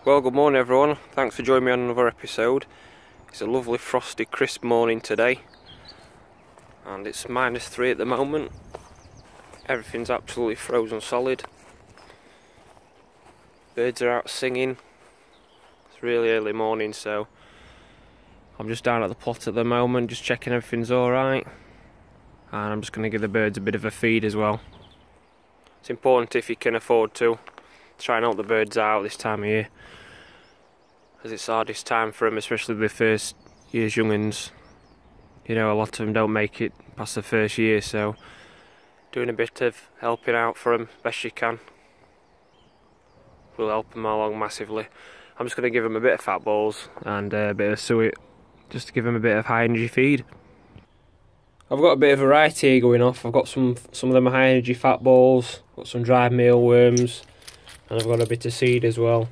Well, good morning everyone, thanks for joining me on another episode. It's a lovely frosty crisp morning today and it's -3 at the moment. Everything's absolutely frozen solid. Birds are out singing. It's really early morning, so I'm just down at the plot at the moment, just checking everything's alright, and I'm just going to give the birds a bit of a feed as well. It's important, if you can afford to, try and help the birds out this time of year, as it's the hardest time for them, especially the first year's young'uns. You know, a lot of them don't make it past the first year, so doing a bit of helping out for them best you can will help them along massively. I'm just going to give them a bit of fat balls and a bit of suet, just to give them a bit of high energy feed. I've got a bit of variety here going off. I've got some of them high energy fat balls, got some dried mealworms, and I've got a bit of seed as well.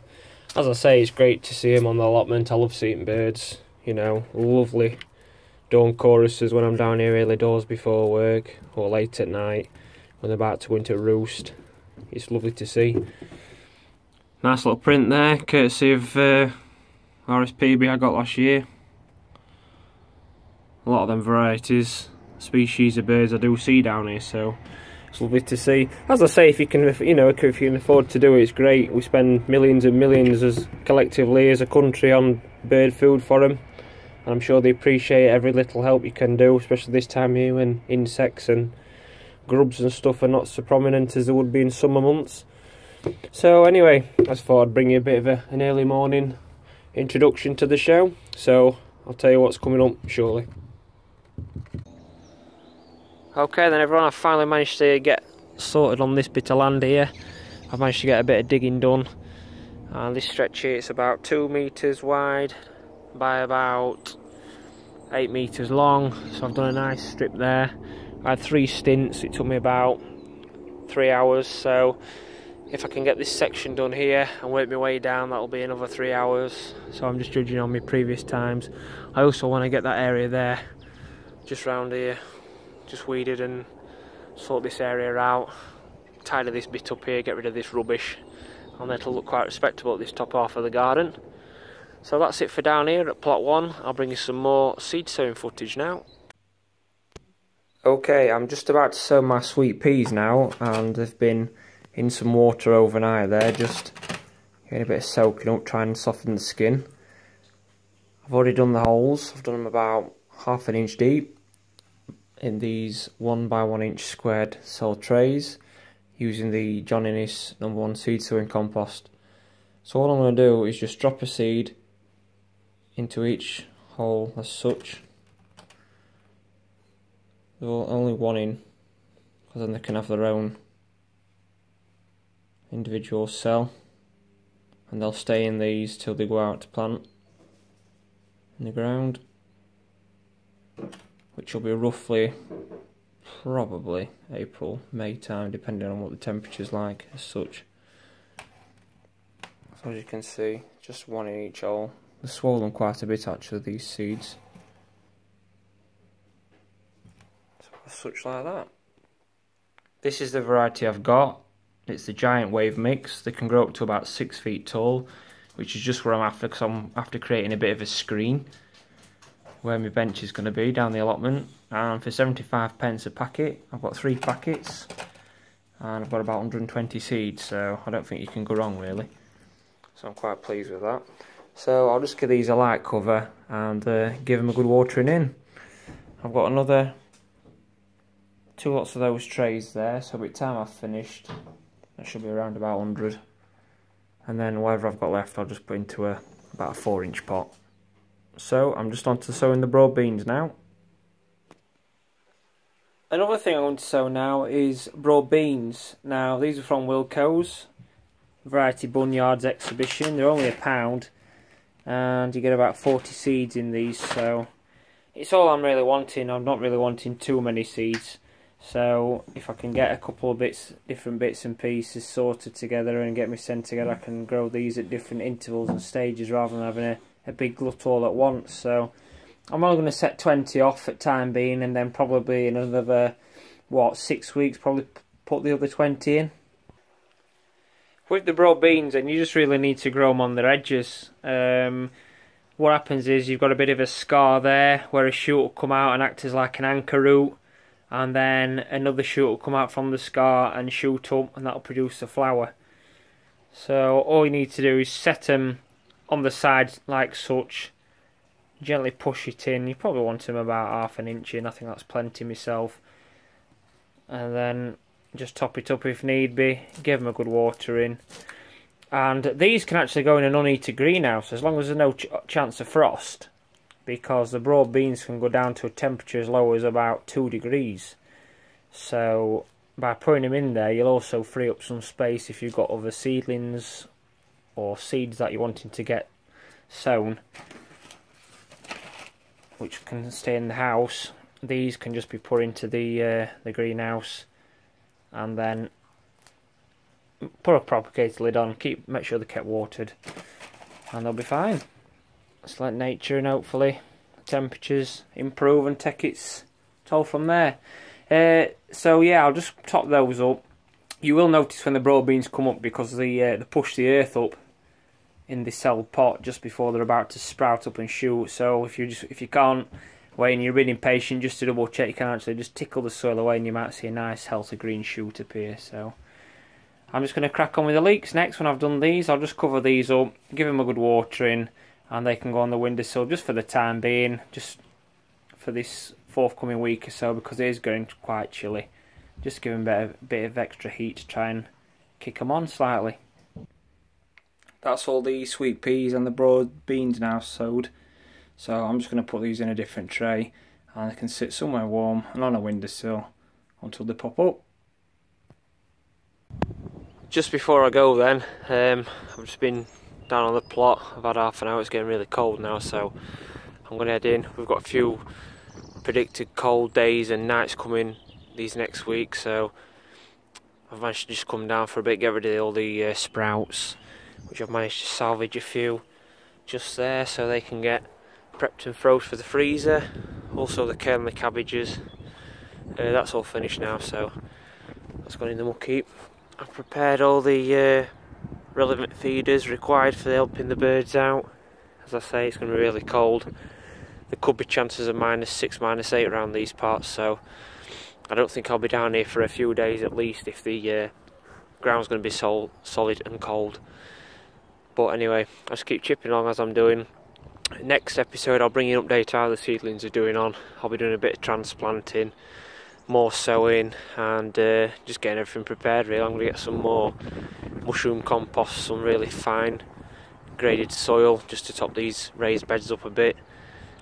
As I say, it's great to see them on the allotment. I love seeing birds, you know, lovely dawn choruses when I'm down here early doors before work or late at night when they're about to go into roost. It's lovely to see. Nice little print there, courtesy of RSPB I got last year. A lot of them varieties, species of birds I do see down here, so it's lovely to see. As I say, if you can, if you can afford to do it, it's great. We spend millions and millions as collectively as a country on bird food for them, and I'm sure they appreciate every little help you can do, especially this time of year when insects and grubs and stuff are not so prominent as they would be in summer months. So anyway, I just thought I'd bring you a bit of an early morning introduction to the show, so I'll tell you what's coming up shortly. Okay then everyone, I've finally managed to get sorted on this bit of land here. I've managed to get a bit of digging done, and this stretch here, it's about 2 metres wide by about 8 metres long, so I've done a nice strip there. I had 3 stints, it took me about 3 hours, so if I can get this section done here and work my way down, that'll be another 3 hours, so I'm just judging on my previous times. I also want to get that area there, just round here, just weeded and sort this area out, tidy this bit up here, get rid of this rubbish, and it'll look quite respectable at this top half of the garden. So that's it for down here at plot 1. I'll bring you some more seed sowing footage now. Okay, I'm just about to sow my sweet peas now, and they've been in some water overnight there, just getting a bit of soaking up, trying to soften the skin. I've already done the holes. I've done them about ½ an inch deep in these 1 by 1 inch squared soil trays using the John Innes #1 seed sowing compost. So all I'm going to do is just drop a seed into each hole as such. There's only one in, because then they can have their own individual cell, and they'll stay in these till they go out to plant in the ground, which will be roughly probably April, May time, depending on what the temperature's like as such. So as you can see, just one in each hole. They're swollen quite a bit actually, these seeds. So as such like that. This is the variety I've got. It's the giant wave mix. They can grow up to about 6 feet tall, which is just where I'm after, because I'm after creating a bit of a screen where my bench is going to be down the allotment. And for 75p a packet, I've got 3 packets, and I've got about 120 seeds, so I don't think you can go wrong really. So I'm quite pleased with that. So I'll just give these a light cover and give them a good watering in. I've got another 2 lots of those trays there, so by the time I've finished, that should be around about 100. And then whatever I've got left, I'll just put into about a 4-inch pot. So I'm just on to sowing the broad beans now. Another thing I'm going to sow now is broad beans. Now these are from Wilco's Variety Bunyards exhibition. They're only £1, and you get about 40 seeds in these. So it's all I'm really wanting. I'm not really wanting too many seeds. So if I can get a couple of different bits and pieces sorted together and get me sent together, I can grow these at different intervals and stages rather than having a big glut all at once. So I'm only going to set 20 off at time being, and then probably in another, 6 weeks, probably put the other 20 in. With the broad beans, then you just really need to grow them on their edges. What happens is you've got a bit of a scar there where a shoot will come out and act as like an anchor root, and then another shoot will come out from the scar and shoot up, and that'll produce a flower. So all you need to do is set them on the sides like such, gently push it in. You probably want them about 1/2 inch in, I think that's plenty myself. And then just top it up if need be, give them a good watering. And these can actually go in an unheated greenhouse as long as there's no chance of frost, because the broad beans can go down to a temperature as low as about 2 degrees. So by putting them in there, you'll also free up some space if you've got other seedlings or seeds that you're wanting to get sown, which can stay in the house. These can just be put into the greenhouse, and then put a propagator lid on, make sure they're kept watered, and they'll be fine. Just let nature and hopefully the temperatures improve and take its toll from there. So yeah, I'll just top those up. You will notice when the broad beans come up, because they push the earth up in the celled pot just before they're about to sprout up and shoot. So if you can't wait and you're really impatient, just to double check, you can actually just tickle the soil away and you might see a nice healthy green shoot appear. So I'm just going to crack on with the leeks next. When I've done these, I'll just cover these up, give them a good watering, and they can go on the windowsill just for the time being, just for this forthcoming week or so, because it is going quite chilly. Just give them a bit of extra heat to try and kick them on slightly. That's all the sweet peas and the broad beans now sowed. So I'm just going to put these in a different tray, and they can sit somewhere warm and on a windowsill until they pop up. Just before I go then, I've just been down on the plot. I've had half an hour, it's getting really cold now, so I'm going to head in. We've got a few predicted cold days and nights coming these next week, so I've managed to just come down for a bit, get rid of all the sprouts, which I've managed to salvage a few just there so they can get prepped and froze for the freezer. Also the kale and the cabbages, that's all finished now, so that's gone in the muck heap. I've prepared all the relevant feeders required for helping the birds out. As I say, it's going to be really cold. There could be chances of -6, -8 around these parts, so I don't think I'll be down here for a few days at least if the ground's going to be solid and cold. But anyway, I'll just keep chipping along as I'm doing. Next episode I'll bring you an update how the seedlings are doing on. I'll be doing a bit of transplanting, more sowing, and just getting everything prepared really. I'm going to get some more mushroom compost, some really fine graded soil just to top these raised beds up a bit,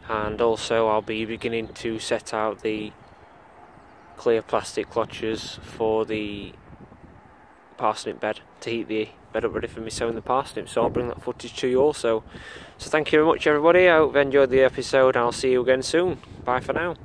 and also I'll be beginning to set out the clear plastic clotches for the parsnip bed to heat the bed up ready for me sowing the parsnips, so I'll bring that footage to you also. So thank you very much everybody, I hope you enjoyed the episode, and I'll see you again soon. Bye for now.